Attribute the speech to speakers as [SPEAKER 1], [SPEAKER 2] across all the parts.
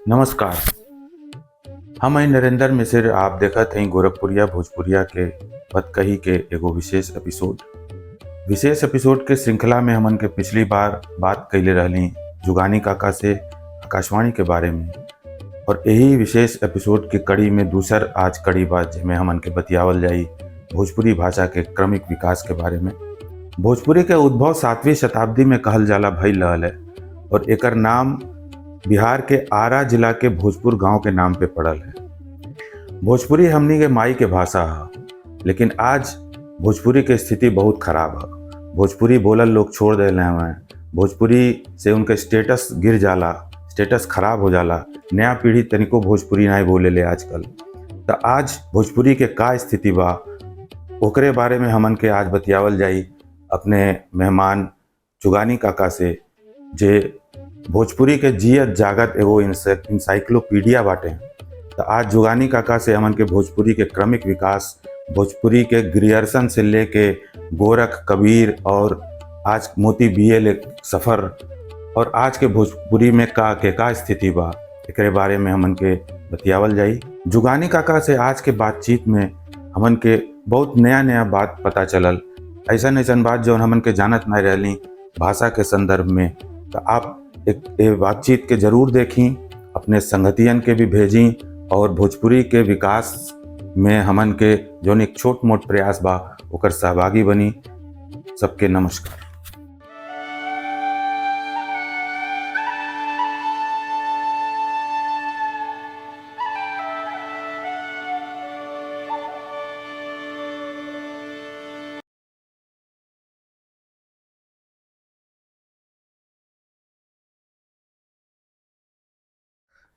[SPEAKER 1] नमस्कार। हम हैं नरेंद्र मिश्र। आप देखत हैं गोरखपुरिया भोजपुरिया के बतकही के एगो विशेष एपिसोड के श्रृंखला में हमन के पिछली बार बात कैले रहली जुगानी काका से आकाशवाणी के बारे में, और यही विशेष एपिसोड की कड़ी में दूसर आज कड़ी बात जिसमें हमन के बतियावल जाई भोजपुरी भाषा के क्रमिक विकास के बारे में। भोजपुरी के उद्भव 7वीं शताब्दी में कहल जाला भइल रहल है और एकर नाम बिहार के आरा जिला के भोजपुर गांव के नाम पे पड़ल है। भोजपुरी हमनी के माई के भाषा है, लेकिन आज भोजपुरी के स्थिति बहुत खराब है। भोजपुरी बोलल लोग छोड़ देले हैं। भोजपुरी से उनके स्टेटस गिर जाला, स्टेटस खराब हो जाला। नया पीढ़ी तनिको भोजपुरी नहीं बोले ले आजकल। तो आज भोजपुरी के का स्थिति बा ओकरे बारे में हमन के आज बतियावल जाई अपने मेहमान जुगानी काका से, जे भोजपुरी के जियत जागत एगो इंसाइक्लोपीडिया बाटे। तो आज जुगानी काका से हमन के भोजपुरी के क्रमिक विकास, भोजपुरी के ग्रियर्सन से लेके गोरख कबीर और आज मोती बीए सफ़र और आज के भोजपुरी में का स्थिति बा एकरे बारे में हमन के बतियावल जाई। जुगानी काका से आज के बातचीत में हमन के बहुत नया बात पता चलल, ऐसा बात जो हमन के जानत नहीं रहली भाषा के संदर्भ में। तो आप एक बातचीत के जरूर देखी, अपने संगतियन के भी भेजी और भोजपुरी के विकास में हमन के जो एक छोट मोट प्रयास बा ओकर सहभागी बनी। सबके नमस्कार।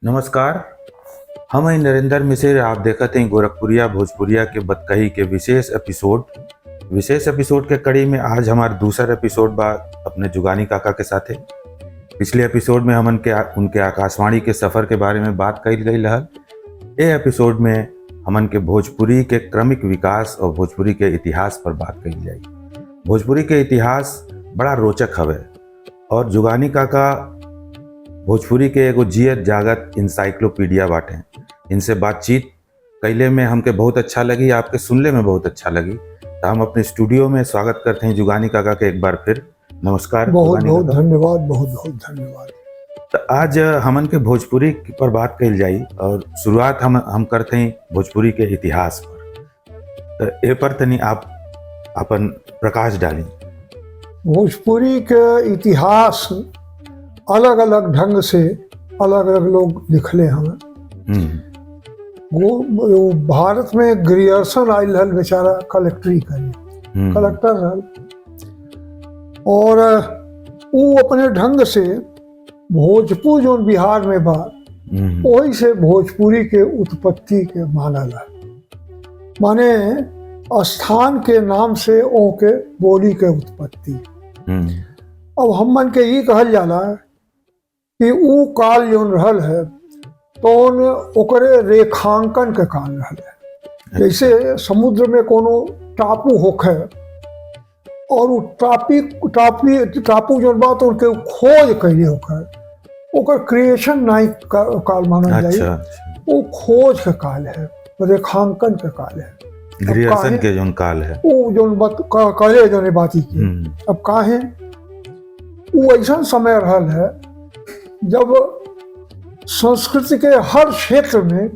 [SPEAKER 1] नमस्कार, हम हैं नरेंद्र मिश्र। आप देखत हैं गोरखपुरिया भोजपुरिया के बतकही के विशेष एपिसोड के कड़ी में आज हमारा दूसरा एपिसोड बा अपने जुगानी काका के साथे। पिछले एपिसोड में हमन के उनके आकाशवाणी के सफ़र के बारे में बात कही गई रहल। ये एपिसोड में हमन के भोजपुरी के क्रमिक विकास और भोजपुरी के इतिहास पर बात कही जाए। भोजपुरी के इतिहास बड़ा रोचक हवे और जुगानी काका भोजपुरी के एगो जियत जागत इंसाइक्लोपीडिया बाटे। इनसे बातचीत कैले में हमके बहुत अच्छा लगी, आपके सुनले में बहुत अच्छा लगी। तो हम अपने स्टूडियो में स्वागत करते हैं जुगानी काका के एक बार फिर। नमस्कार।
[SPEAKER 2] बहुत बहुत धन्यवाद।
[SPEAKER 1] तो आज हमन के भोजपुरी पर बात कही जाई और शुरुआत हम करते हैं भोजपुरी के इतिहास पर। तो ए पर तनी आप अपन प्रकाश डाली।
[SPEAKER 2] भोजपुरी के इतिहास अलग अलग ढंग से अलग अलग लोग लिखले हमें। वो भारत में ग्रियर्सन आयल हल, बेचारा कलेक्टर रहल और वो अपने ढंग से भोजपुर जो बिहार में बा वही से भोजपुरी के उत्पत्ति के मानल है। माने स्थान के नाम से ओके बोली के उत्पत्ति। अब हमन के ये कहल जाला कि ऊ काल जो रहल है तो ओकरे रेखांकन के काल रहल है। जैसे समुद्र में कोनो टापू होखे और वो टापू जो बात उनके खोज कैले होखे, ओकर क्रिएशन नहीं काल मानल जाए। वो खोज के काल है, रेखांकन के काल है,
[SPEAKER 1] ग्रियर्सन के जो काल है।
[SPEAKER 2] वो जो बात कहले जो बाती की। अब काहे वो ऐसा समय रहल है जब संस्कृति के हर क्षेत्र में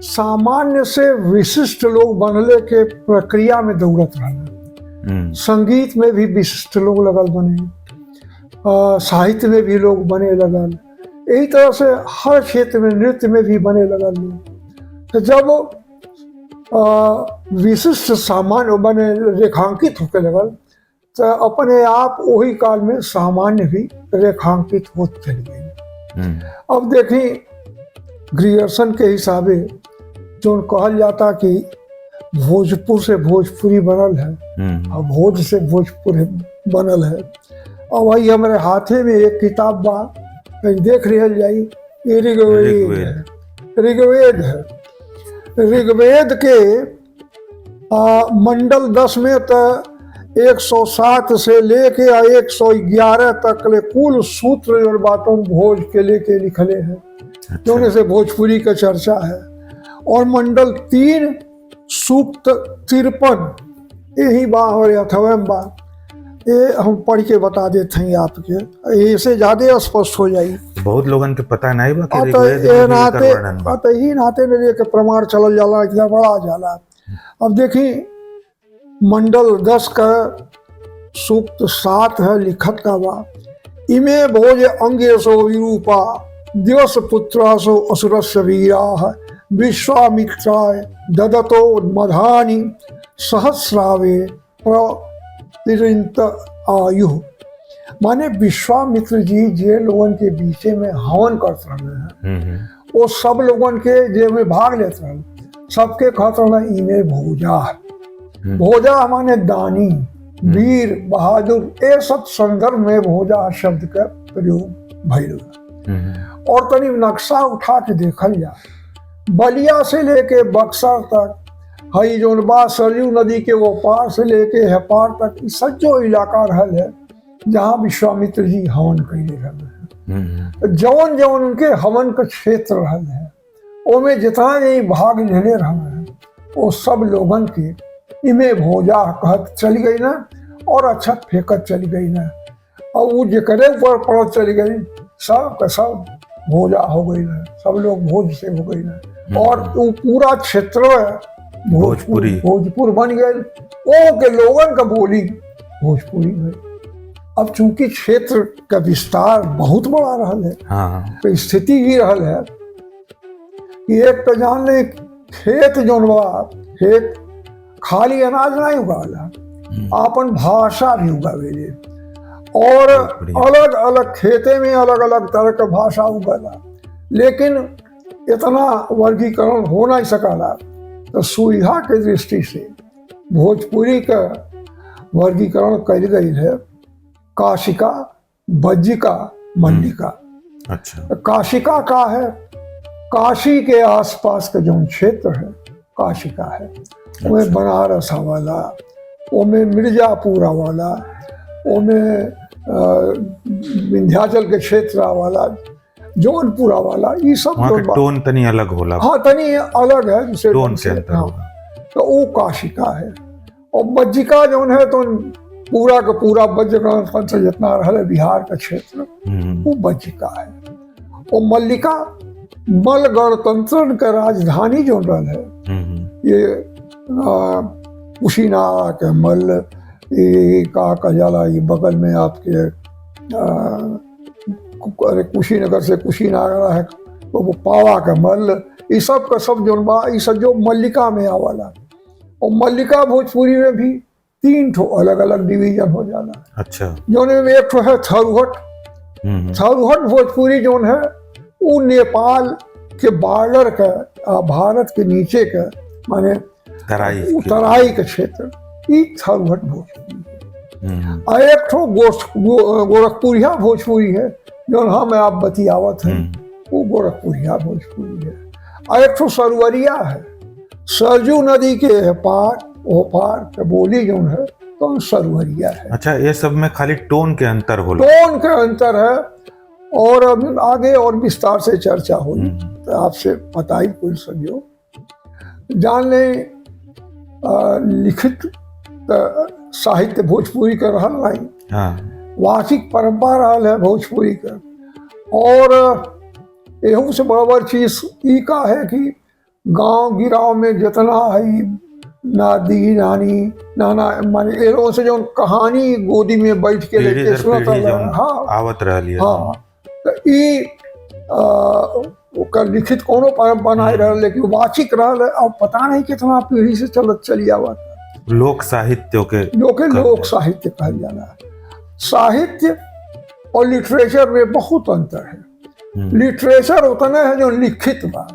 [SPEAKER 2] सामान्य से विशिष्ट लोग बनले के प्रक्रिया में दौड़त रहल। संगीत में भी विशिष्ट लोग लगल बने, साहित्य में भी लोग बने लगल, यही तरह से हर क्षेत्र में नृत्य में भी बने लगल। तो जब विशिष्ट सामान्य बने रेखांकित होके लगल तो अपने आप वही काल में सामान्य भी रेखांकित होते चले गए। अब देखी ग्रियर्सन के हिसाबे जो कहल जाता कि भोजपुर से भोजपुरी बनल है और भोज से भोजपुर बनल है। और वही हमारे हाथे में एक किताब बा, देख रहल जाई, ये ऋग्वेद है। ऋग्वेद के मंडल 10 में तो 107 से लेके 111 तक ले कुल सूत्र और बातों भोज के लेके लिखले हैं। जोने से भोजपुरी का चर्चा है। और मंडल 3 सूक्त 53 यही बा और अथवम बा, ये हम पढ़ के बता देते हैं आपके, इससे ज्यादा स्पष्ट हो जाई।
[SPEAKER 1] बहुत लोगन के पता नहीं बा कि
[SPEAKER 2] अतः
[SPEAKER 1] ऋग्वेद
[SPEAKER 2] ये
[SPEAKER 1] में भी
[SPEAKER 2] नाते
[SPEAKER 1] एकर वर्णन बा।
[SPEAKER 2] अतः ही नाते में लेके प्रमाण चलल जाला, इतना बड़ा जाला। अब देखी मंडल 10 का सूक्त 7 है, लिखत का बा, इमे भोज अंगेशो विरूपा दिवस पुत्रासो असुरस्य वीराः विश्वामित्राय ददतो मधानि सहस्रावे प्रतिरिंत आयु। माने विश्वामित्र जी जे लोगन के बीचे में हवन करते रहे हैं, वो सब लोगन के जे में भाग लेते रहे, सबके कहते रहे इमे भोजा। भोजा माने दानी, वीर, बहादुर, ये सब संदर्भ में भोजा शब्द का प्रयोग भइल। और तनी नक्शा उठा के देखल जा, बलिया से लेके बक्सर तक, हई जोन बा सरयू नदी के वो पार से लेके है पार तक, सज्जो इलाका रहल है जहाँ विश्वामित्र जी हवन कैले रहल है। जौन जौन उनके हवन का क्षेत्र रहल है, ओमे जितना यही भाग लेले रहल है, वो सब लोगन के इमे भोजा कहत चली गई ना, और अच्छा फेंकत चली गई ना, और वो जकरे ऊपर पड़त चली गई, सब का सब भोजा हो गई ना, सब लोग भोज से हो गई ना, और वो पूरा क्षेत्र भोजपुर बन गए। ओ के लोगन का बोली भोजपुरी में। अब चूंकि क्षेत्र का विस्तार बहुत बड़ा रहल है, तो स्थिति ही रहल है कि एक तो जान ले खेत जोन बा, खेत खाली अनाज नहीं उगाला, आपन भाषा भी उगावेले, और अलग अलग खेते में अलग अलग तरह का भाषा उगला, लेकिन इतना वर्गीकरण हो नहीं सकला। तो सुविधा के दृष्टि से भोजपुरी का वर्गीकरण कल गई है काशिका, बज्जिका, मल्लिका।
[SPEAKER 1] अच्छा,
[SPEAKER 2] काशिका का है काशी के आसपास का जो क्षेत्र है, काशिका है। वो बनारस वाला, वो में मिर्जापुरा वाला, वो में विंध्याचल के क्षेत्र वाला, जौनपुरा वाला, ये सब
[SPEAKER 1] टोन तनी अलग होला।
[SPEAKER 2] हाँ, तनी अलग है जैसे
[SPEAKER 1] टोन के अंतर होगा।
[SPEAKER 2] तो वो काशिका है। और बज्जिका जो है तो पूरा का पूरा बज्रगण तंत्र जितना रहा बिहार का क्षेत्र, वो बज्जिका है। और मल्लिका मल गणतंत्र का राजधानी जो रहा है, ये कुशीनारा के मल, ये का जाला, ये बगल में आपके अरे कुशीनगर से कुशीनारा है, तो वो पावा का मल, ये सब का सब जो बा, ये सब जो मल्लिका में आवाला। और मल्लिका भोजपुरी में भी 3 ठो अलग अलग डिवीजन हो जाला।
[SPEAKER 1] अच्छा,
[SPEAKER 2] जो में एक ठो है थरुहट। थरुहट भोजपुरी जो है वो नेपाल के बॉर्डर का, भारत के नीचे का, माने तराई का क्षेत्र, ये थरुहट भोजपुरी है। और एक ठो गोरखपुरिया भोजपुरी है, जो हम आप बतियावत है, वो गोरखपुरिया भोजपुरी है। और एक ठो सरवरिया है, सरजू नदी के पार वो पार के बोली जो है तो सरवरिया है।
[SPEAKER 1] अच्छा, ये सब में खाली टोन के अंतर होला?
[SPEAKER 2] टोन के अंतर है, और अब आगे और विस्तार से चर्चा हुई तो आपसे पता ही कुछ समझो। जान ले लिखित साहित्य भोजपुरी का रहल नहीं, वाचिक परंपरा रहल है भोजपुरी का। और एहू से बराबर चीज ई का है कि गांव गिराव में जितना है नादी नानी नाना माने एरो से जो कहानी गोदी में बैठ के लेके सुनत
[SPEAKER 1] आवत रहली।
[SPEAKER 2] हाँ, तो ई ओकर लिखित कोनो परंपरा नहीं रहल, लेकिन वाचिक रहल। अब पता नहीं कितना पीढ़ी से चलत चली आवत।
[SPEAKER 1] लोक साहित्य के
[SPEAKER 2] लोक साहित्य कहल जाला। साहित्य और लिटरेचर में बहुत अंतर है। लिटरेचर उतना है जो लिखित बा।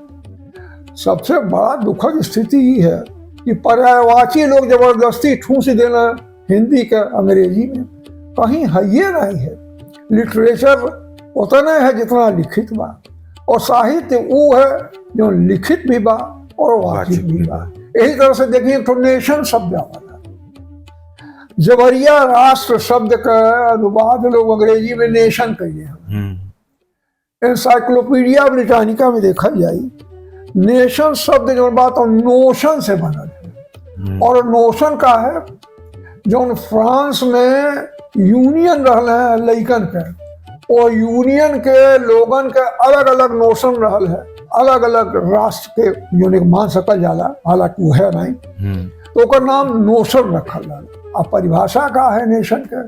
[SPEAKER 2] सबसे बड़ा दुखद स्थिति ही है कि पर्यायवाची लोग जबरदस्ती ठूस देना हिंदी का अंग्रेजी में, कहीं है ये नहीं है। लिटरेचर उतना है जितना लिखित बा, और साहित्य वो है जो लिखित भी बा और वाचिक भी बा। यही तरह से देखिए तो नेशन शब्द वाला जबरिया राष्ट्र शब्द का अनुवाद लोग अंग्रेजी में नेशन कहिए। एनसाइक्लोपीडिया ब्रिटानिका में देखा जाए नेशन शब्द जो बात और नोशन से बनल है, और नोशन का है जो फ्रांस में यूनियन रहल है लइकन के, और यूनियन के लोगन के अलग अलग नोशन रहल है, अलग अलग राष्ट्र के जो मान सकल जाला, हालांकि वो है नहीं, तो ओकर नाम नोशन रखल जाला। अब परिभाषा का है नेशन के,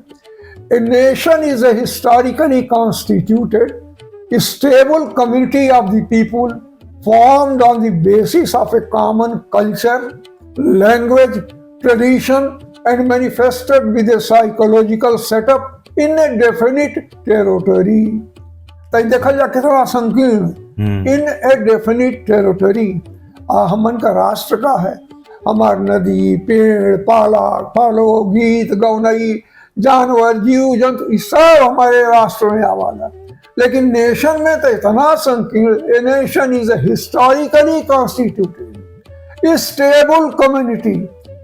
[SPEAKER 2] a nation is a historically constituted stable community of the people formed on the basis of a common culture, language, tradition and manifested with a psychological setup in a definite territory. तो देखा जा कितना संकीर्ण, इन ए definite territory. हमन का राष्ट्र का है, हमार नदी, पेड़, पालो, गीत, गौनई, जानवर, जीव जंतु सब हमारे राष्ट्र में आवाला। लेकिन नेशन में तो इतना संकीर्ण, a nation is a historically constituted stable community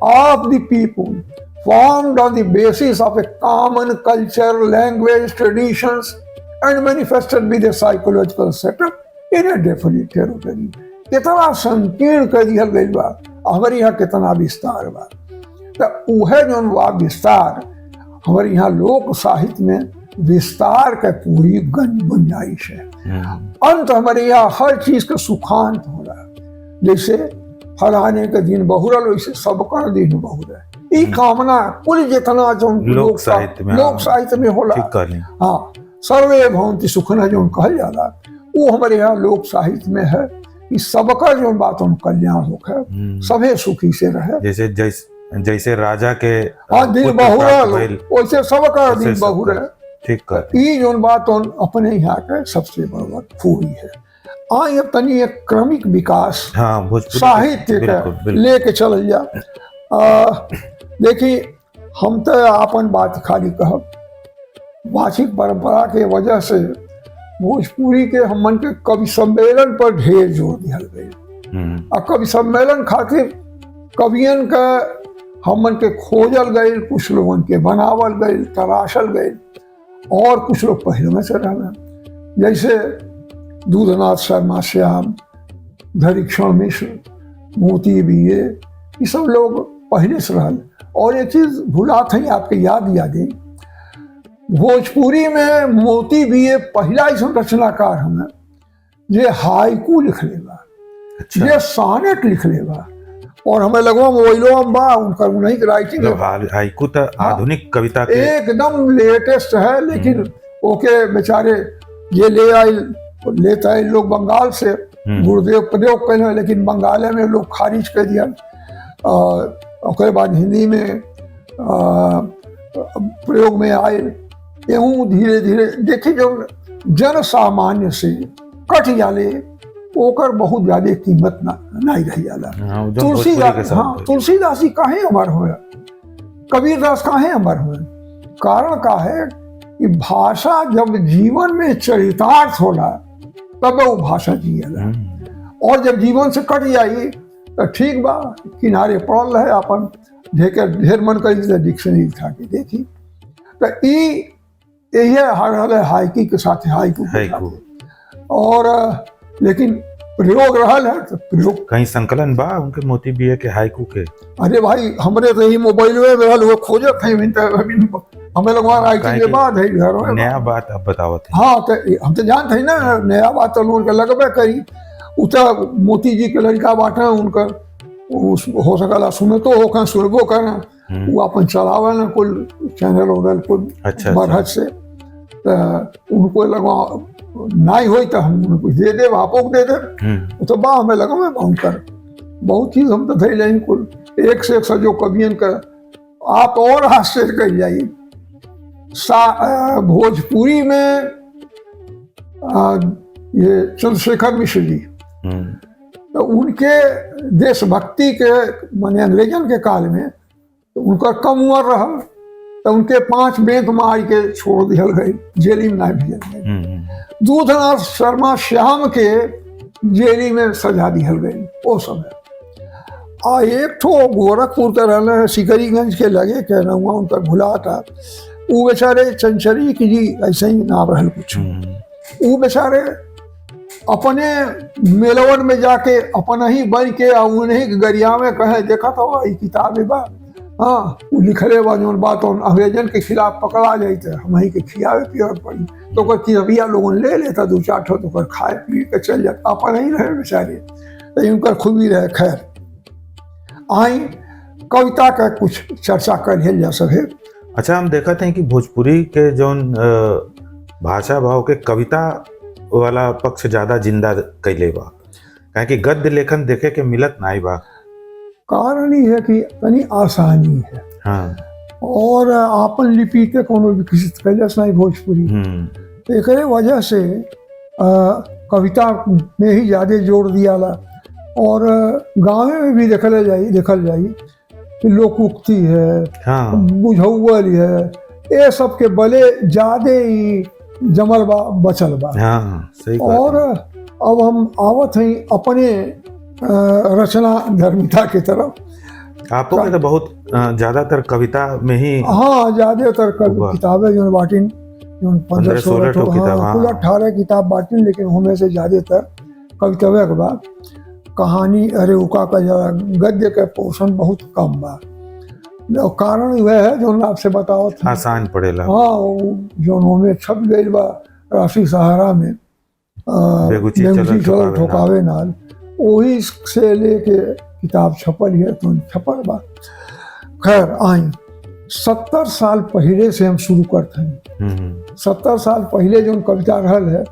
[SPEAKER 2] of the people formed on the basis of a common culture, language, traditions and manifested with a psychological setup in a definite territory. कितना संकीर्ण कर दिया गई बा, हमारे यहाँ कितना विस्तार बा। तो उहे जौन बा विस्तार हमारे यहाँ लोक साहित्य में विस्तार का पूरी गुंजाइश है। अंत हमारे यहाँ हर चीज का सुखांत हो रहा है, जैसे फलाने का दिन बहुरल वैसे सबका दिन बहुर है। ई कामना कुल जितना जो लोक साहित्य में होला, हाँ, सर्वे भवन्ति सुखिनः जो कहल जाला, वो हमारे यहाँ लोक साहित्य में है कि सबका जो बात हम कल्याण होकर सभे सुखी से रहे।
[SPEAKER 1] जैसे राजा के
[SPEAKER 2] दिन बहुरल वैसे सबका दिन बहुर है। ई जो बात अपने यहाँ के सबसे बड़ा खूबी है। आई अब तनी एक क्रमिक विकास साहित्य का लेके चल जा। देखिए हम तो अपन बात खाली कहब, वाचिक परंपरा के वजह से भोजपुरी के हमन के कवि सम्मेलन पर ढेर जोर दिया गई, और कवि सम्मेलन खातिर कवियन का हमन के खोजल गए, कुछ लोगन के बनावल गए, तराशल गए, और कुछ लोग पहले में से रहना, जैसे दूधनाथ शर्मा श्याम, धरीक्षण मिश्र, मोती बीए, ये सब लोग पहले से रहल। और एक चीज भुला थी आपके याद गई, भोजपुरी में मोती बीए पहला ऐसा रचनाकार हमें जे हाइकू लिख लेगा, जे सानेट लिख लेगा, और हमें लगवा मोबाइलो में बा उनका नहीं राइटिंग
[SPEAKER 1] हाइकू तो आधुनिक कविता के
[SPEAKER 2] एकदम लेटेस्ट है। लेकिन ओके बेचारे ये लेता है लोग बंगाल से, गुरुदेव प्रयोग कर, लेकिन बंगाल में लोग खारिज कर दिया। उसके बाद हिंदी में प्रयोग में आए। यूं धीरे धीरे देखिए जो जन सामान्य से कट जाले ओकर बहुत ज्यादा कीमत नहीं रही जाला। तुलसीदास, हाँ, तुलसीदास जी काहे अमर हुए, कबीरदास काहे अमर हुए? कारण का है कि भाषा जब जीवन में चरितार्थ होला तब वो भाषा जियला, और जब जीवन से कट जाई तो ठीक बा, किनारे पड़ल है अपन ढेर मन कर डिक्शनरी उठा के देखी। तो यही हर हाइकी के साथ हाइकू, और लेकिन प्रयोग रहल है तो प्रयोग
[SPEAKER 1] कहीं संकलन बा उनके मोती बीए के हाइकू के।
[SPEAKER 2] अरे भाई हमरे तो ही मोबाइल में रहल, वो खोजत है हमें लगवा राइटिंग के बाद है घर में
[SPEAKER 1] नया बात अब बतावत है।
[SPEAKER 2] हाँ, तो हम तो जानते हैं ना, नया बात तो लोग लगबे करी। उता मोती जी के लड़का बाटे उनका हो सकला सुने तो हो सुनबो करें, वो अपन चलावे ना कुल चैनल वगैरह कुल बढ़त से, तो उनको लगवा नहीं हुई तो हम उनको दे दे, आपको दे दे, तो बा हमें लगा मैं उनकर बहुत चीज हम तो थे जाए कुल एक से एक सजो कवियन का आप और आश्चर्य कर जाइए। भोजपुरी में ये चंद्रशेखर मिश्र जी, तो उनके देशभक्ति के माने अंग्रेजन के काल में तो उनका कम उम्र रहा, तो उनके 5 बेंत मार के छोड़ दिया गए, जेली में नहीं भेजल गए। दूधनाथ शर्मा श्याम के जेली में सजा दिया गए वो समय। आ एक ठो गोरखपुर का रहना है, सिकरीगंज के लगे कहना हुआ उनका भुला था, वो बेचारे चंचरी की जी ऐसे ही नाम रहल कुछ। वो बेचारे अपने मेलवन में जाके अपना ही बन के उन्हीं के गरिया में कहे देखा था ये किताब बा, हाँ वो लिखले बा जौन बात अंग्रेजन के खिलाफ पकड़ा जाते हम ही के खियावे पियावे पड़ी तो ओकर किताबिया लोगन ले लेता 2-4 ठो तो ओकर खाए पी के चल जाता, अपन ही रहे बेचारे, लेकिन उनकर खूबी रहे। खैर आई कविता का कुछ चर्चा कर जा सके।
[SPEAKER 1] अच्छा, हम देखते हैं कि भोजपुरी के जौन भाषा भाव के कविता वाला पक्ष ज्यादा जिंदा कैले बा, काहे कि गद्य लेखन देखे के मिलत नाई बा।
[SPEAKER 2] कारण ही है कि तनी आसानी है,
[SPEAKER 1] हाँ,
[SPEAKER 2] और आपन लिपि के कोनो विकसित कैलस नहीं भोजपुरी, एक वजह से कविता में ही ज्यादा जोर दिया ला। और गाँव में भी देखल जाई कि लोकोक्ति है,
[SPEAKER 1] हाँ,
[SPEAKER 2] बुझौल है, ये सब के बले ज्यादा ही जमल बा बचल बा।
[SPEAKER 1] हाँ, सही बात
[SPEAKER 2] और
[SPEAKER 1] है।
[SPEAKER 2] अब हम आवत हैं अपने रचना धर्मिता की तरफ।
[SPEAKER 1] आपको के तो बहुत ज्यादातर कविता में ही,
[SPEAKER 2] हाँ ज्यादातर किताबें जो बाटिन, जो 15-16
[SPEAKER 1] ठो किताब, हाँ,
[SPEAKER 2] कुल 18 किताब बाटिन, लेकिन उनमें से ज्यादातर कविता के बा। कहानी अरे उका का गद्य के पोषण बहुत कम बा। कारण वह है जो आपसे बताओ था,
[SPEAKER 1] आसान पड़ेला।
[SPEAKER 2] हाँ, जो में छप गई बा राशि सहारा में,
[SPEAKER 1] बेगुची
[SPEAKER 2] चल ठोकावे नाल, वही से लेके किताब छपल है तो छपल बा। खैर आई 70 साल पहले से हम शुरू करते हैं। 70 साल पहले जो कविता रहल है,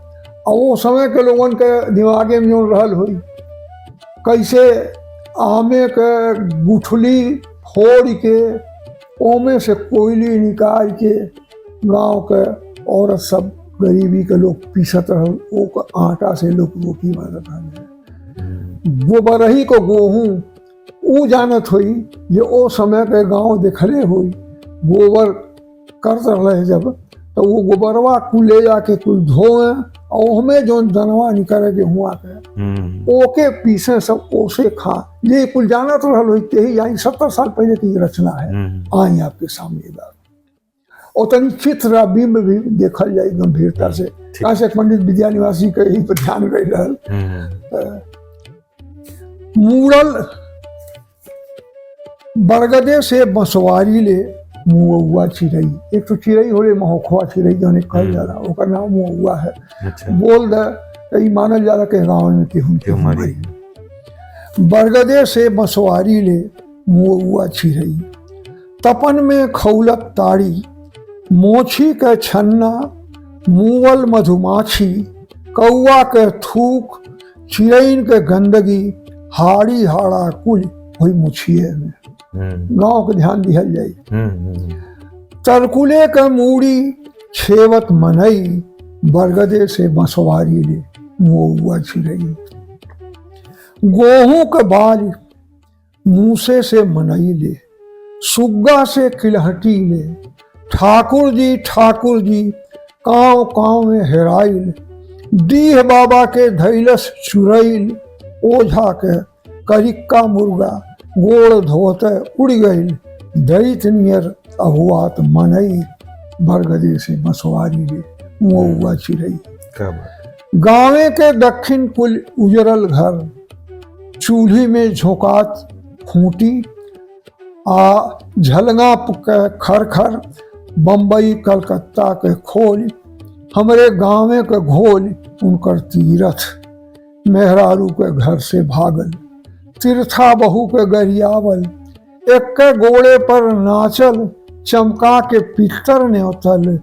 [SPEAKER 2] और वो समय के लोगन के दिमागे में जो रहल हुई, कैसे आमे के गुठली फोड़ के ओमे से कोयली निकाल के गांव के औरत सब गरीबी के लोग पीसत रहल, वो आटा से लोग रोटी बनत रहल। वो बरही को गेहूं ऊ जानत हुई, ये ओ समय के गांव देखले हुई, गोबर करत रहे जब, तो वो गोबरवा कुल ले जाके कुल धोए, और हमें जो दनवा निकले गेहुआ के ओके पीसे सब ओसे खा, ये कुल जानत रहल हुई। यही आई 70 साल पहले की रचना है, आई आपके सामने बात। और तनी चित्र बिंब भी देखल जाए गंभीरता से, कैसे पंडित विद्या निवासी के यही पर ध्यान रही रहल। मूड़ल बरगदे से बंसवारी ले मुआ चिड़ई, एक तो चिड़ई होले महोखवा चिड़ई जो कहल जाला, ओकर नाम मुआ है। बोल दे कई मानल जाला के गाँव में केहू मारी। बरगदे से बंसवारी ले मुआ चिड़ई, तपन में खौलत ताड़ी, मोछी के छन्ना, मुवल मधुमाछी, कौआ के थूक, चिड़ैन के गंदगी, हाड़ी हाड़ा कुल वही मुछिए में। गांव के ध्यान दिहल जाई। तरकुले के मूड़ी छेवत मनई, बरगदे से बंसवारी ले मुआ चिड़ई, गेहूं के बाल मूसे से मनई ले, सुग्गा से किलहटी ले, ठाकुर जी कांव कांव में हेराइल, डीह बाबा के धैलस चुरैल, ओझा के करिक्का मुर्गा गोड़ धोते उड़ गईल, दैत नियर अहुआत मनई, बरगदे से बंसवारी ले मुआ चिड़ई। गाँवे के दक्षिण कुल उजरल घर, चूल्ही में झोंकात खूंटी, आ झलंगा के खर बम्बई कलकत्ता के खोल, हमरे गाँवे के घोल उनकर तीरथ, मेहरारू के घर से भागल, तिरथा बहू के गरियावल, एक के गोड़े पर नाचल, चमका के पितर ने उतल,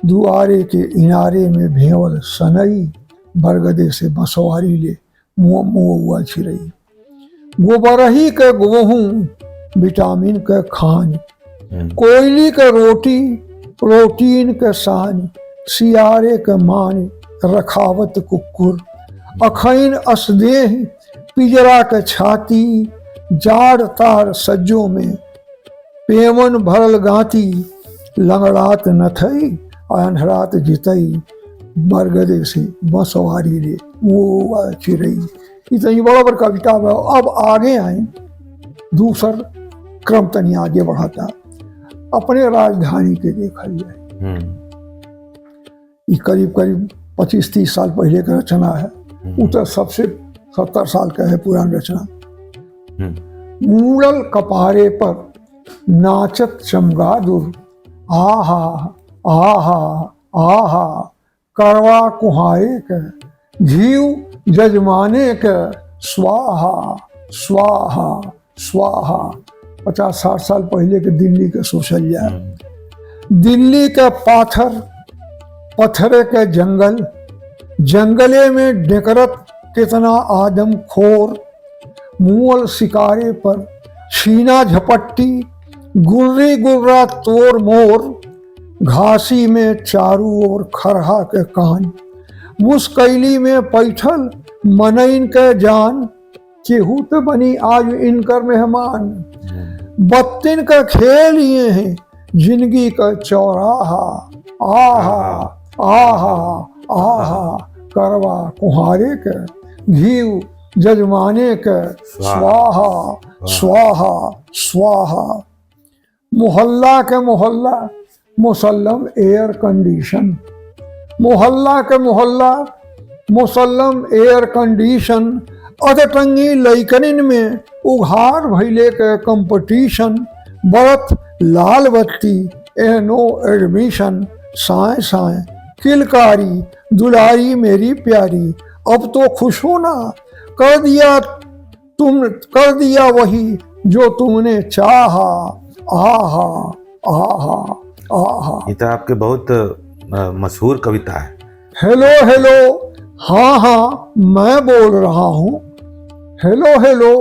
[SPEAKER 2] दुआरे के इनारे में भेवल सनई, बरगदे से बंसवारी ले मुआ चिड़ई। गोबरही के गेहूं विटामिन के खान, कोयली के रोटी प्रोटीन के सान, सियारे के मान रखावत कुकुर, अखैन असदेह पिजरा के छाती, जाड़ तार सज्जों में पेवन भरल गाती, लंगड़ात नथई अनहरात जितई, बरगदे से बंसवारी ले मुआ चिड़ई। इतनी बराबर कविता है। अब आगे आए, दूसर क्रम तनी आगे बढ़ाता, अपने राजधानी के देखल जाए। करीब करीब 25-30 साल पहले का रचना है। वो तो सबसे 70 साल का है पुरानी रचना। मूड़ल कपारे पर नाचत चमगादुर, आहा आहा आहा करवा कुहारे के घीव जजमाने के स्वाहा स्वाहा स्वाहा। 50-60 साल पहले के दिल्ली के सोचल जाए। दिल्ली के पाथर पत्थरे के जंगल, जंगले में डेकरत कितना आदम खोर, मुअल शिकारे पर छीना झपट्टी, गुर्री गुर्रा तोर मोर, घासी में चारू ओर खरहा के कान, मुस्कैली में पैठल मनइन के जान, केहू तो बनी आज इनकर मेहमान। बत्तिन का खेल ये हैं जिंदगी का चौराहा, आहा आहा आहा करवा कुहारे के घीव जजमाने के स्वाहा स्वाहा स्वाहा। मोहल्ला के मोहल्ला मुसल्लम एयर कंडीशन, मोहल्ला के मोहल्ला मुसल्लम एयर कंडीशन, अधटंगी लइकनिन में उघार भइले के कंपटीशन, बरत लाल बत्ती एनो एडमिशन, साए साए किलकारी दुलारी मेरी प्यारी, अब तो खुश हो ना, कर दिया वही जो तुमने चाहा, आहा आहा आहा।
[SPEAKER 1] ये तो आपके बहुत मशहूर कविता है।
[SPEAKER 2] हेलो हेलो हाँ हाँ मैं बोल रहा हूँ, हेलो हेलो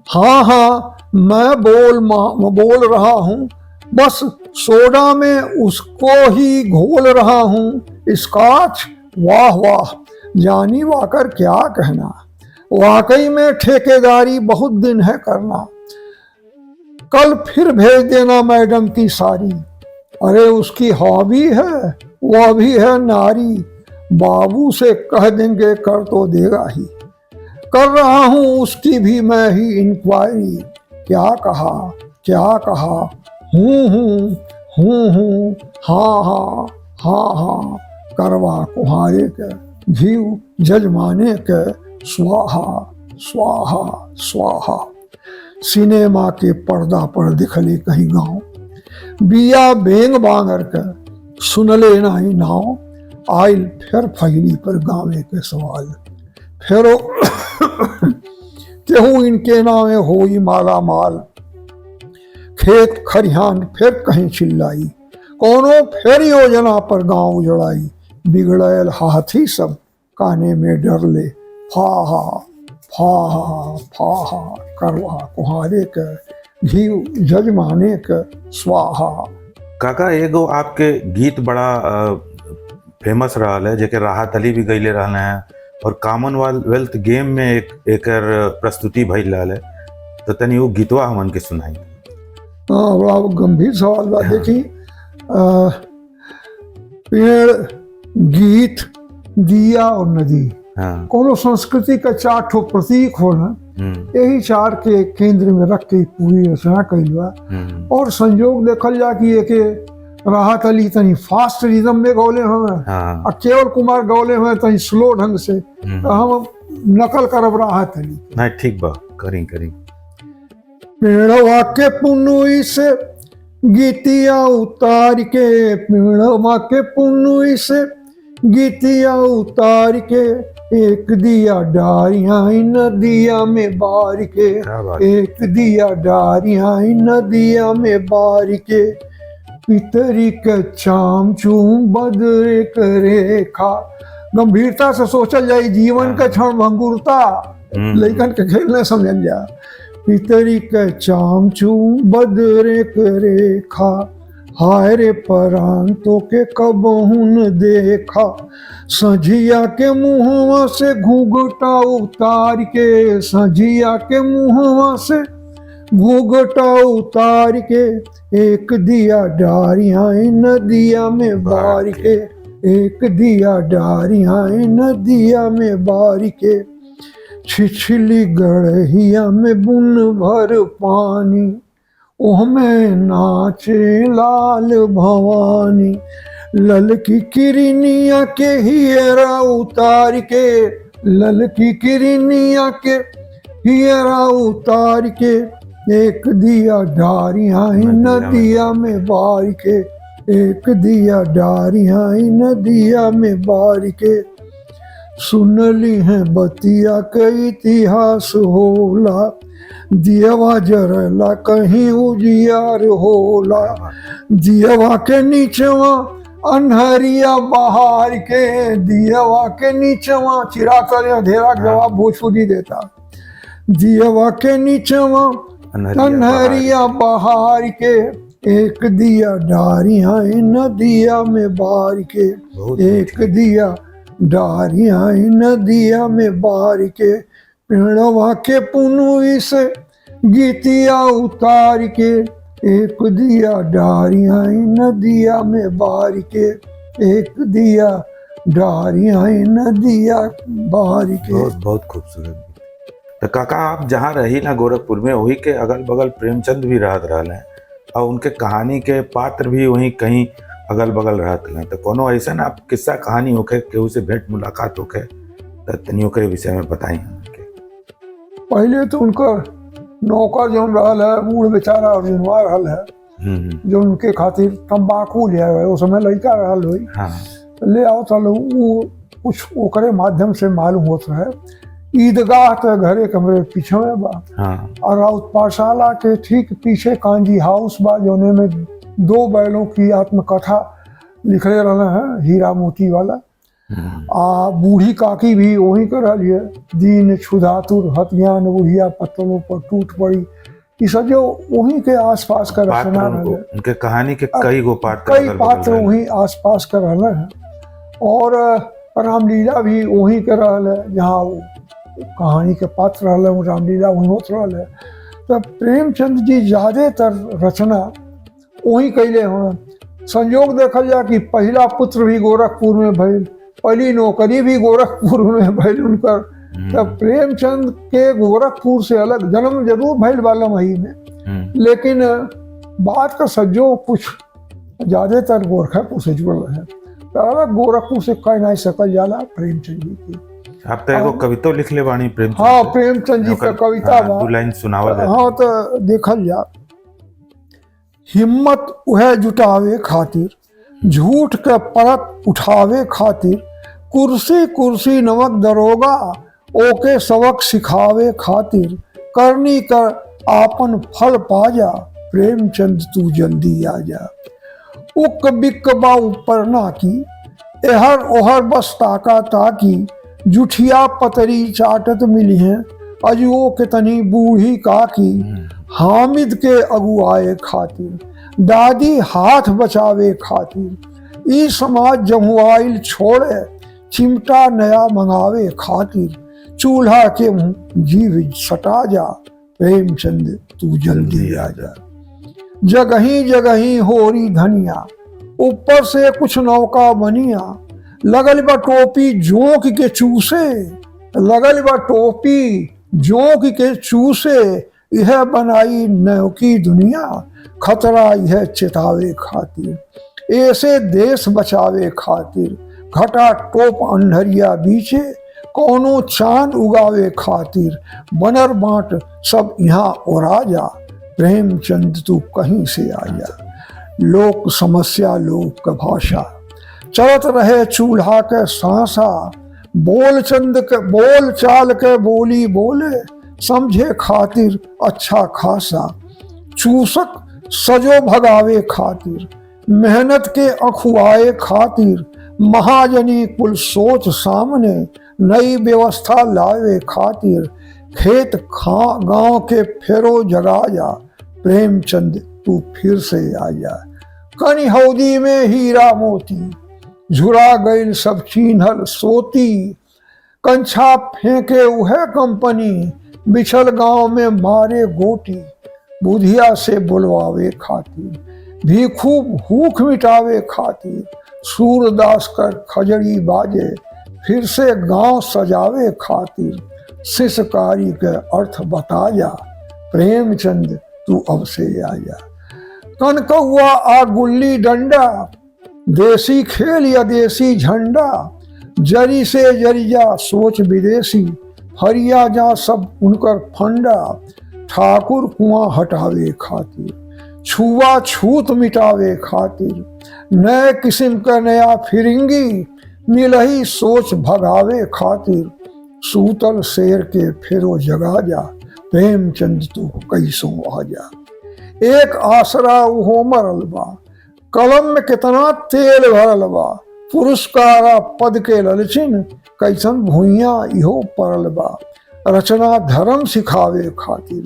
[SPEAKER 2] हाँ हाँ मैं बोल रहा हूँ, बस सोडा में उसको ही घोल रहा हूँ, स्कॉच वाह वाह जानी वाकर क्या कहना, वाकई में ठेकेदारी बहुत दिन है करना, कल फिर भेज देना मैडम की सारी, अरे उसकी हॉबी है वह भी है नारी, बाबू से कह देंगे कर तो देगा ही, कर रहा हूँ उसकी भी मैं ही इंक्वायरी, क्या कहा हूँ हाँ हाँ करवा कुहारे के घीव जजमाने के स्वाहा स्वाहा स्वाहा। सिनेमा के पर्दा पर दिखले कहीं गाँव, बिया बेंग बांगर के सुनले नाही नाव, आइल फिर फैली पर गावे के सवाल, फेरो केहू इनके नामे होई माला माल, खेत खरिहान फिर कहीं चिल्लाई, कोनो फिर योजना पर गांव उजड़ाई, बिगड़ैल हाथी सब काने में डरले, फाहा फाहा फाहा करवा कुहारे के घीव जजमाने के स्वाहा।
[SPEAKER 1] काका एगो आपके गीत बड़ा फेमस रहा है, जेके राहत अली भी गईले रहने हैं और कॉमनवेल्थ गेम में एकर प्रस्तुति भइल रहा है, तो तनी वो गीतवा हमन के सुनाई।
[SPEAKER 2] हाँ बड़ा गंभीर सवाल बा। देखी पेड़ गीत दिया और नदी,
[SPEAKER 1] हाँ।
[SPEAKER 2] कोनो संस्कृति का 4 ठो प्रतीक होना, यही 4 के केंद्र में रख के पूरी रचना कइल बा। और संयोग देखल जा कि एक राहत अली तनी फास्ट रिदम में गौले हमें,
[SPEAKER 1] हाँ।
[SPEAKER 2] और केवल कुमार गौले हमें तनी स्लो ढंग से, तो हम नकल करब राहत अली।
[SPEAKER 1] नहीं ठीक बा, करी
[SPEAKER 2] पेड़वा के पुनुई से गीतिया उतार के, पेड़वा के पुनुई से गीतिया उतार के, एक दिया डारियां नदिया में बार के, एक दिया डारियां नदिया में बार के, पितरी के चाम चूम बदरे करे खा। गंभीरता से सोचल जाए जीवन के क्षण भंगुरता, लेकिन के खेल न समझल जा। पितरी के चाम चूम बदरे करे खा, हाय रे परांतों के कबहू न देखा, सझिया के मुहवा से घूंघटा उतार के, सझिया के मुहवा से घूंघटा उतार के, एक दिया डारियां नदिया में बार के, एक दिया डारियां नदिया में बार के, छिछली गढ़िया में बुन भर पानी, ओहमें नाचे लाल भवानी, ललकी किरनिया के हियरा उतार के, ललकी किरनिया के हियरा उतार के, एक दिया डारियां नदिया में बार के, एक दिया डारियां नदिया में बार के। सुनली है बतिया के इतिहास होला, दियवा जरला कहीं उजियार होला, दियवा के नीचवा अन्हरिया बहार के, दियवा के नीचवा चिरा कर अंधेरा जवाब भोजपुरी देता, दियवा के नीचवा अन्हरिया बहार के, एक दिया डारियां नदिया में बार के, एक दिया डारियां नदिया में बार के। पेड़वा के पुनुई से गीतिया उतार के, एक दिया डारियां नदिया में बार के, एक दिया डारियां नदिया बार के।
[SPEAKER 1] बहुत बहुत खूबसूरत। तो काका आप जहाँ रही ना गोरखपुर में, वही के अगल बगल प्रेमचंद भी रहत रहल हैं और उनके कहानी के पात्र भी वहीं कहीं अगल बगल रहत हैं। तो कोनो ऐसा ना आप किस्सा कहानी होके केहू से भेंट मुलाकात होके तो तनियो के विषय में बताई हमके।
[SPEAKER 2] पहले तो उनका नौकर जो रहल है बूढ़ बेचारा अर्जुनवा रहल है, जो उनके खातिर तम्बाकू ले आए, उस समय लड़का रहल हुई,
[SPEAKER 1] हाँ।
[SPEAKER 2] ले आओ चलो वो कुछ ओकरे माध्यम से मालूम होत रहे। ईदगाह तो घरे कमरे पीछे में बा,
[SPEAKER 1] हाँ।
[SPEAKER 2] और राउत पाठशाला के ठीक पीछे कांजी हाउस बा, जोने में 2 बैलों की आत्मकथा लिखले रहना है, हीरा मोती वाला। आ बूढ़ी काकी भी वहीं कर रही है, दीन क्षुधातुर हथियान बुढ़िया पत्तलों पर टूट पड़ी, ये सब जो वहीं के आसपास का रचना है।
[SPEAKER 1] उनके कहानी के कई
[SPEAKER 2] पात्र वहीं आसपास का रहना है। और रामलीला भी वहीं के रहल है, जहाँ कहानी के पात्र रहल है, रामलीला वहीं होत रहल है। तो प्रेमचंद जी ज्यादातर रचना वहीं कैले हों। संयोग देखल जा कि पहला पुत्र भी गोरखपुर में भइल, पहली नौकरी भी गोरखपुर में भइल उनकर। तब प्रेमचंद के गोरखपुर से अलग जन्म जरूर भइल वाला मही में, लेकिन बात का सज्जो कुछ ज्यादातर गोरखपुर से जुड़ल है। तो अलग गोरखपुर से कह नहीं सकल जाला प्रेमचंद जी की।
[SPEAKER 1] आप तो एगो कविता लिख ले बानी प्रेमचंद।
[SPEAKER 2] हाँ, प्रेमचंद जी का कविता बा।
[SPEAKER 1] 2 लाइन सुनावल।
[SPEAKER 2] हाँ, तो देखल जा। हिम्मत वह जुटावे खातिर, झूठ के परत उठावे खातिर, कुर्सी कुर्सी नमक दरोगा ओके सबक सिखावे खातिर, करनी कर आपन फल पा जा, प्रेमचंद तू जल्दी आ जा। उक बिक बा ऊपर ना की, एहर ओहर बस ताका ताकी, जुठिया पतरी चाटत मिली हैं, अजुओ के तनी बूढ़ी काकी, हामिद के अगुआए खातिर, दादी हाथ बचावे खातिर, ई समाज जमुआइल छोड़े, चिमटा नया मंगावे खातिर, चूल्हा के जीव सटा जा, प्रेमचंद तू जल्दी आ जा। जगही जगही होरी धनिया, ऊपर से कुछ नौका बनिया, लगल बा टोपी जोंक के चूसे, लगल बा टोपी जोंक के चूसे, यह बनाई नौकी दुनिया, खतरा यह चेतावे खातिर, ऐसे देश बचावे खातिर, घटा टोप अंधरिया बीचे, कोनो चांद उगावे खातिर, बनर बांट सब यहाँ ओरा जा, प्रेमचंद तू कहीं से आ जा। लोक समस्या लोक का भाषा, चलत रहे चूल्हा के सांसा, बोल चाल के बोली बोले, समझे खातिर अच्छा खासा, चूसक सजो भगावे खातिर, मेहनत के अखुआए खातिर, महाजनी कुल सोच सामने, नई व्यवस्था लावे खातिर, खेत गांव के फेरो जगा जा, प्रेमचंद तू फिर से आ जा। कनी हौदी में हीरा मोती, झुरा गईल सब चीन्हल सोती, कंछा फेंके उहे कंपनी, बिछल गांव में मारे गोटी, बुधिया से बुलवावे खातिर, भीखू भूख मिटावे खातिर, सूरदास कर खजड़ी बाजे, फिर से गांव सजावे खातिर, शिष्यकारी के अर्थ बता जा, प्रेमचंद तू अब से आ जा। कनकौआ आ गुल्ली डंडा, देसी खेल या देसी झंडा, जरी से जरिया सोच विदेशी, फरिया जा सब उनकर फंडा, ठाकुर कुआं हटावे खातिर, छुआ छूत मिटावे खातिर, नए किस्म का नया फिरिंगी, मिलही सोच भगावे खातिर, सूतल शेर के फेरो जगा जा, प्रेमचंद तू कैसो आ जा। एक आसरा उहो मरल बा, कलम में कितना तेल भरल बा, पुरस्कारा पद के ललचिन, कैसन भुइया इहो परल बा, रचना धर्म सिखावे खातिर,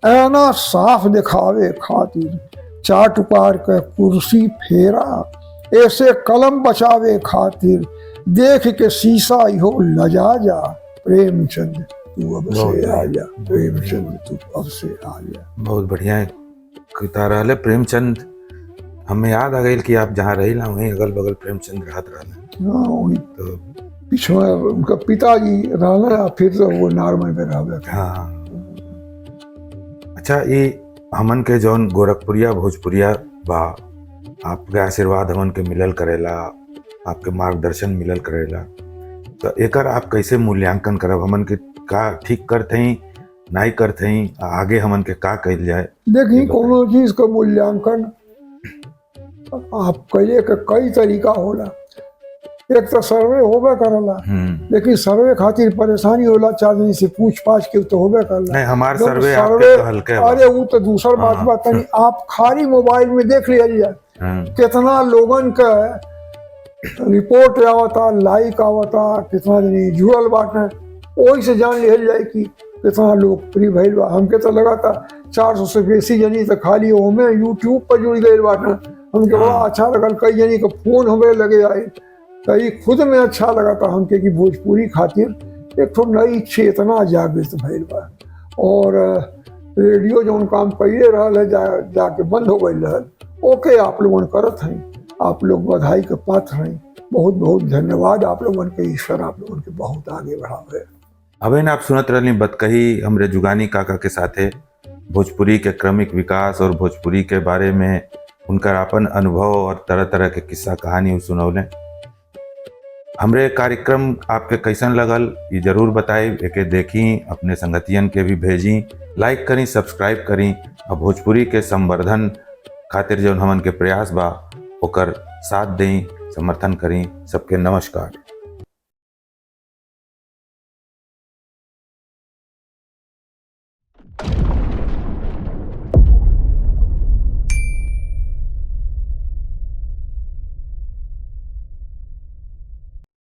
[SPEAKER 2] ऐना साफ दिखावे खातिर, चाट उपार के कुर्सी फेरा, ऐसे कलम बचावे खातिर, देख के शीशा इहो लजा जा, प्रेमचंद तू अब से आ जा, प्रेमचंद तू अब से आ जा।
[SPEAKER 1] बहुत बढ़िया कविता रहले प्रेमचंद। हमें याद आ गई कि आप जहाँ रहिला वहीं अगल बगल प्रेमचंद रहत रहले।
[SPEAKER 2] हाँ, वही
[SPEAKER 1] तो
[SPEAKER 2] पीछे उनका पिताजी रहना, फिर तो वो नारमल में रह गया।
[SPEAKER 1] हाँ, अच्छा, ये हमन के जौन गोरखपुरिया भोजपुरिया बा, आपके आशीर्वाद हमन के मिलल करेला, आपके मार्गदर्शन मिलल करेला, तो एकर आप कैसे मूल्यांकन करब? हमन के का ठीक करते ही नहीं करते ही, आगे हमन के का कइल जाए?
[SPEAKER 2] देखिए, कोनो चीज का मूल्यांकन आप कहिए के कई तरीका होला। एक तो सर्वे होबे करला, लेकिन सर्वे खातिर परेशानी होला, चाहे से पूछ पाछ के तो होबे करला।
[SPEAKER 1] नहीं, हमार सर्वे आपके कहल के
[SPEAKER 2] अरे वो तो दूसर बात बा। तनी आप खाली मोबाइल में देख लिया कितना लोगन का रिपोर्ट आवता, लाइक आवता, कितना जनी जुड़ल बाटे, वही से जान लिहल जाए कि कितना लोकप्रिय भइल बा। हमके तो लगा था 400 से बेसी जनी तो खाली ओमे यूट्यूब पर जुड़ गए बाटे। हमके बड़ा अच्छा लगल, कई जनी का फोन हमें लगे आए, कई खुद में अच्छा लगा था हमके कि भोजपुरी खातिर एक तो नई चेतना जागृत भइल बा। और रेडियो जो काम कइले रहल है जाके बंद हो गई रहल, ओके आप लोगन करत हैं, आप लोग बधाई के पात्र हैं। बहुत बहुत धन्यवाद आप लोगन के, ईश्वर आप लोगन के बहुत आगे बढ़ावे।
[SPEAKER 1] अबे आप सुनत रहनी बतकही हमरे जुगानी काका के साथे भोजपुरी के क्रमिक विकास और भोजपुरी के बारे में उनकर अपन अनुभव और तरह तरह के किस्सा कहानी सुनौले। हमरे कार्यक्रम आपके कैसन लगल ये जरूर बताई, एके देखी, अपने संगतियन के भी भेजी, लाइक करी, सब्सक्राइब करी और भोजपुरी के संवर्धन खातिर जो हमन के प्रयास बा ओकर साथ दें, समर्थन करी। सबके नमस्कार।